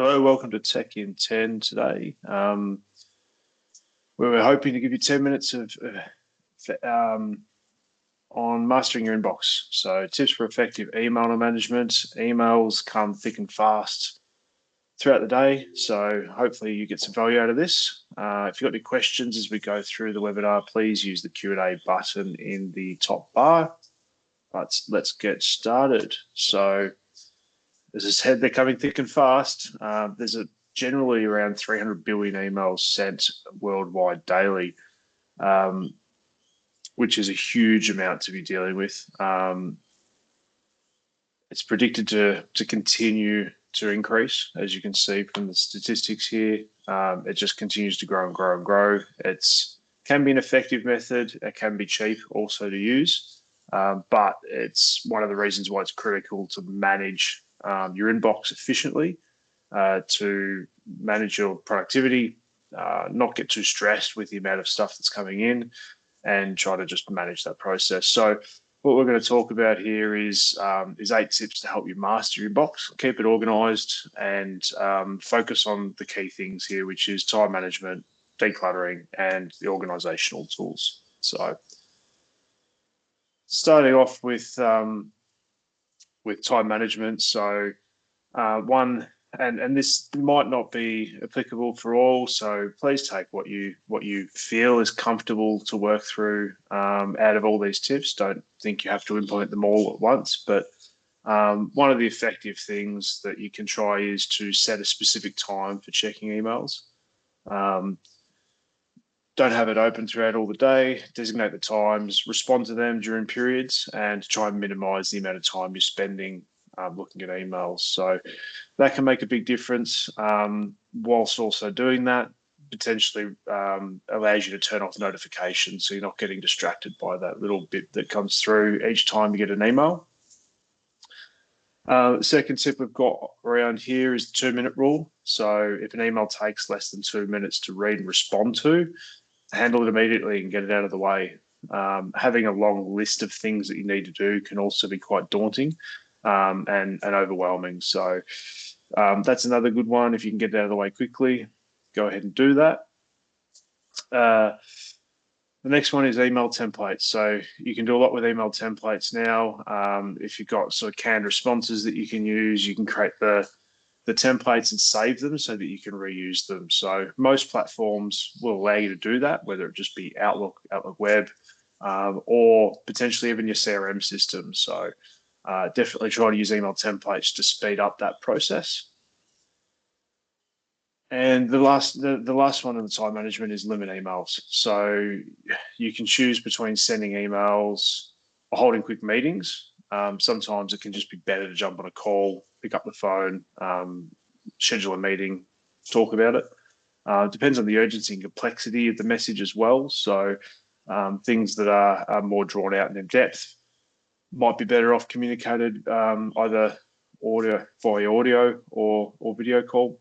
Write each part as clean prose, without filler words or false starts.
Hello, welcome to Tech in 10 today. We were hoping to give you 10 minutes of on mastering your inbox. So tips for effective email management. Emails come thick and fast throughout the day. So hopefully you get some value out of this. If you've got any questions as we go through the webinar, please use the Q&A button in the top bar. But let's get started. So as I said, they're coming thick and fast. There's generally around 300 billion emails sent worldwide daily, which is a huge amount to be dealing with. It's predicted to continue to increase, as you can see from the statistics here. It just continues to grow and grow and grow. It can be an effective method. It can be cheap also to use, but it's one of the reasons why it's critical to manage your inbox efficiently, to manage your productivity, not get too stressed with the amount of stuff that's coming in, and try to just manage that process. So what we're going to talk about here is 8 tips to help you master your inbox, keep it organized, and focus on the key things here, which is time management, decluttering, and the organizational tools. So starting off with time management. So and this might not be applicable for all, so please take what you feel is comfortable to work through out of all these tips. Don't think you have to implement them all at once, but one of the effective things that you can try is to set a specific time for checking emails. Don't have it open throughout all the day. Designate the times, respond to them during periods, and try and minimize the amount of time you're spending looking at emails. So that can make a big difference. Whilst also doing that, potentially allows you to turn off notifications so you're not getting distracted by that little bit that comes through each time you get an email. The second tip we've got around here is the 2-minute rule. So if an email takes less than 2 minutes to read and respond to, handle it immediately and get it out of the way. Having a long list of things that you need to do can also be quite daunting and overwhelming. So that's another good one. If you can get it out of the way quickly, go ahead and do that. The next one is email templates. So you can do a lot with email templates now. If you've got sort of canned responses that you can use, you can create the templates and save them so that you can reuse them. So most platforms will allow you to do that, whether it just be Outlook Web, or potentially even your CRM system. So definitely try to use email templates to speed up that process. And the last one in the time management is limit emails. So you can choose between sending emails or holding quick meetings. Sometimes it can just be better to jump on a call, pick up the phone, schedule a meeting, talk about it. Depends on the urgency and complexity of the message as well. So things that are more drawn out and in depth might be better off communicated either via audio or video call,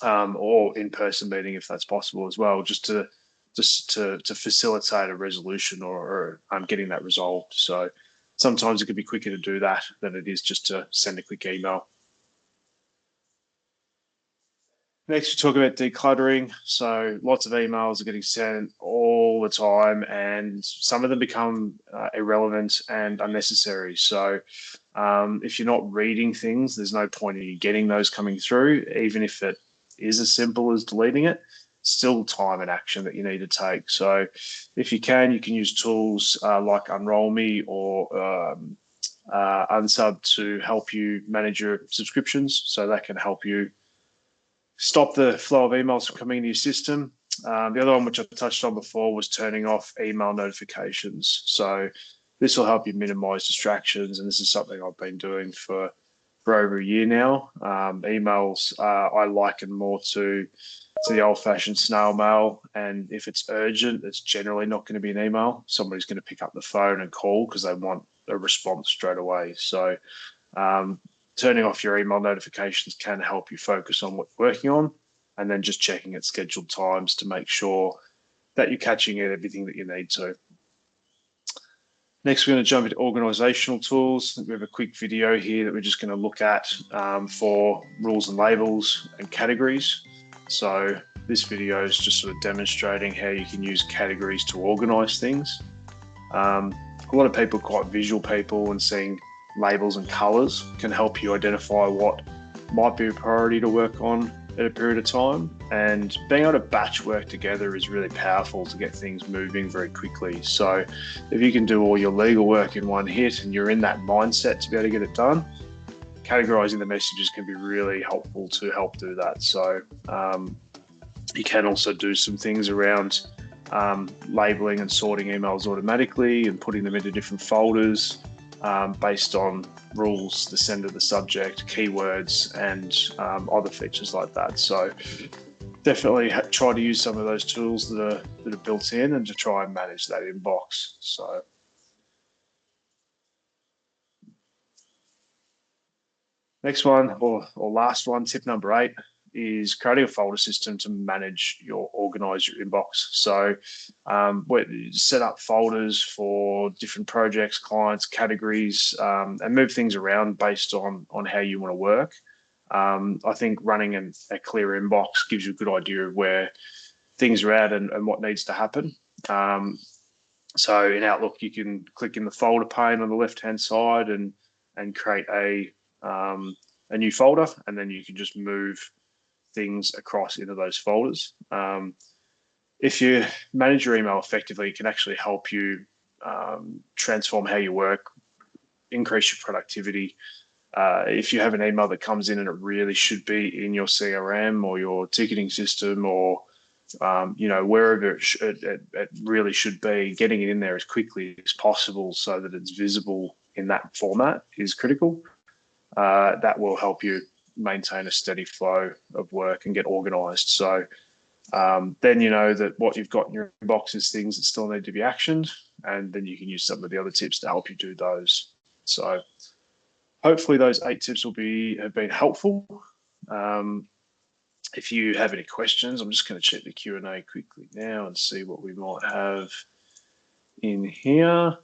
or in-person meeting if that's possible as well, just to facilitate a resolution or getting that resolved. So sometimes it could be quicker to do that than it is just to send a quick email. Next, we talk about decluttering. So lots of emails are getting sent all the time, and some of them become irrelevant and unnecessary. So if you're not reading things, there's no point in you getting those coming through, even if it is as simple as deleting it. Still time and action that you need to take. So if you can use tools like Unroll.me or Unsub to help you manage your subscriptions. So that can help you stop the flow of emails from coming into your system. The other one, which I touched on before, was turning off email notifications. So this will help you minimize distractions, and this is something I've been doing for over a year now. Emails I liken more to the old-fashioned snail mail, and if it's urgent, it's generally not going to be an email. Somebody's going to pick up the phone and call because they want a response straight away. So turning off your email notifications can help you focus on what you're working on, and then just checking at scheduled times to make sure that you're catching everything that you need to. Next, we're going to jump into organizational tools. We have a quick video here that we're just going to look at for rules and labels and categories. So this video is just sort of demonstrating how you can use categories to organize things. A lot of people are quite visual people, and seeing labels and colors can help you identify what might be a priority to work on at a period of time. And being able to batch work together is really powerful to get things moving very quickly. So if you can do all your legal work in one hit and you're in that mindset to be able to get it done, categorizing the messages can be really helpful to help do that. So you can also do some things around labeling and sorting emails automatically and putting them into different folders based on rules, the sender, the subject, keywords, and other features like that. So definitely try to use some of those tools that are built in and to try and manage that inbox. So next one, or last one, tip number 8, is creating a folder system to organize your inbox. So set up folders for different projects, clients, categories, and move things around based on how you want to work. I think running a clear inbox gives you a good idea of where things are at and what needs to happen. So in Outlook, you can click in the folder pane on the left-hand side and create a new folder, and then you can just move things across into those folders. If you manage your email effectively, it can actually help you transform how you work, increase your productivity. If you have an email that comes in and it really should be in your CRM or your ticketing system or wherever it really should be, getting it in there as quickly as possible so that it's visible in that format is critical. That will help you maintain a steady flow of work and get organized. So then you know that what you've got in your inbox is things that still need to be actioned, and then you can use some of the other tips to help you do those. So hopefully those 8 tips have been helpful. If you have any questions, I'm just going to check the Q&A quickly now and see what we might have in here.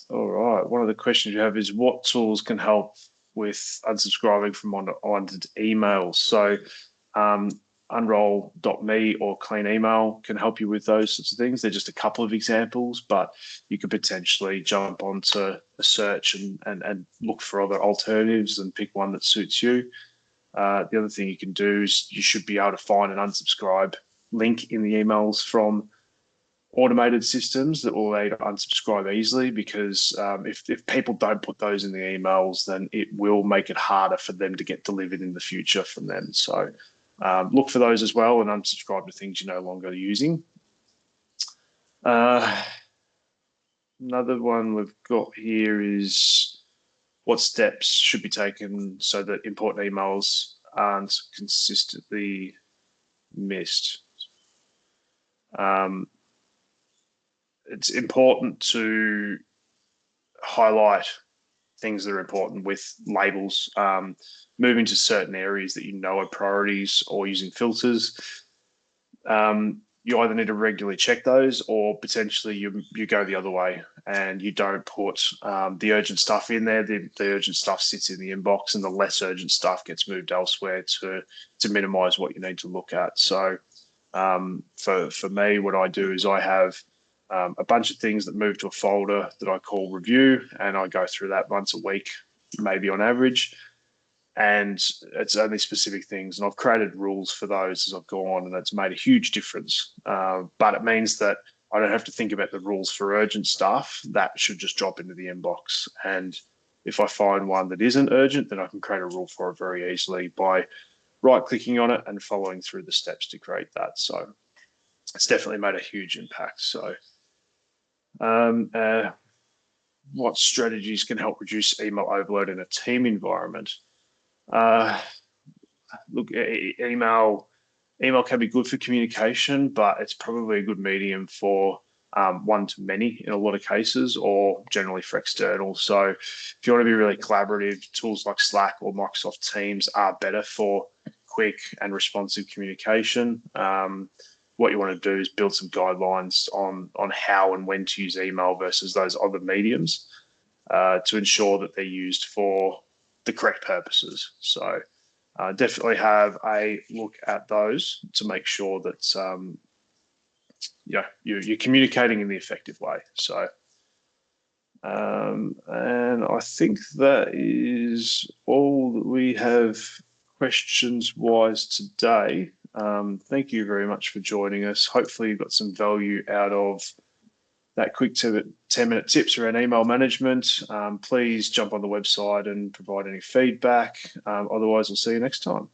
All right. One of the questions you have is what tools can help with unsubscribing from unwanted emails? So Unroll.me or Clean Email can help you with those sorts of things. They're just a couple of examples, but you could potentially jump onto a search and look for other alternatives and pick one that suits you. The other thing you can do is you should be able to find an unsubscribe link in the emails from automated systems that will allow you to unsubscribe easily, because if people don't put those in the emails, then it will make it harder for them to get delivered in the future from them. So look for those as well and unsubscribe to things you're no longer using. Another one we've got here is what steps should be taken so that important emails aren't consistently missed. It's important to highlight things that are important with labels, moving to certain areas that you know are priorities, or using filters. You either need to regularly check those, or potentially you go the other way and you don't put the urgent stuff in there. The urgent stuff sits in the inbox, and the less urgent stuff gets moved elsewhere to minimize what you need to look at. So for me, what I do is I have a bunch of things that move to a folder that I call review, and I go through that once a week, maybe on average, and it's only specific things. And I've created rules for those as I've gone, and it's made a huge difference. But it means that I don't have to think about the rules for urgent stuff. That should just drop into the inbox. And if I find one that isn't urgent, then I can create a rule for it very easily by right-clicking on it and following through the steps to create that. So it's definitely made a huge impact. So what strategies can help reduce email overload in a team environment? Look, email can be good for communication, but it's probably a good medium for one-to-many in a lot of cases, or generally for external. So if you want to be really collaborative, tools like Slack or Microsoft Teams are better for quick and responsive communication. what you want to do is build some guidelines on how and when to use email versus those other mediums to ensure that they're used for the correct purposes. So definitely have a look at those to make sure that you're communicating in the effective way. So, and I think that is all that we have questions wise today. Thank you very much for joining us. Hopefully you got some value out of that quick 10-minute tips around email management. Please jump on the website and provide any feedback. Otherwise, we'll see you next time.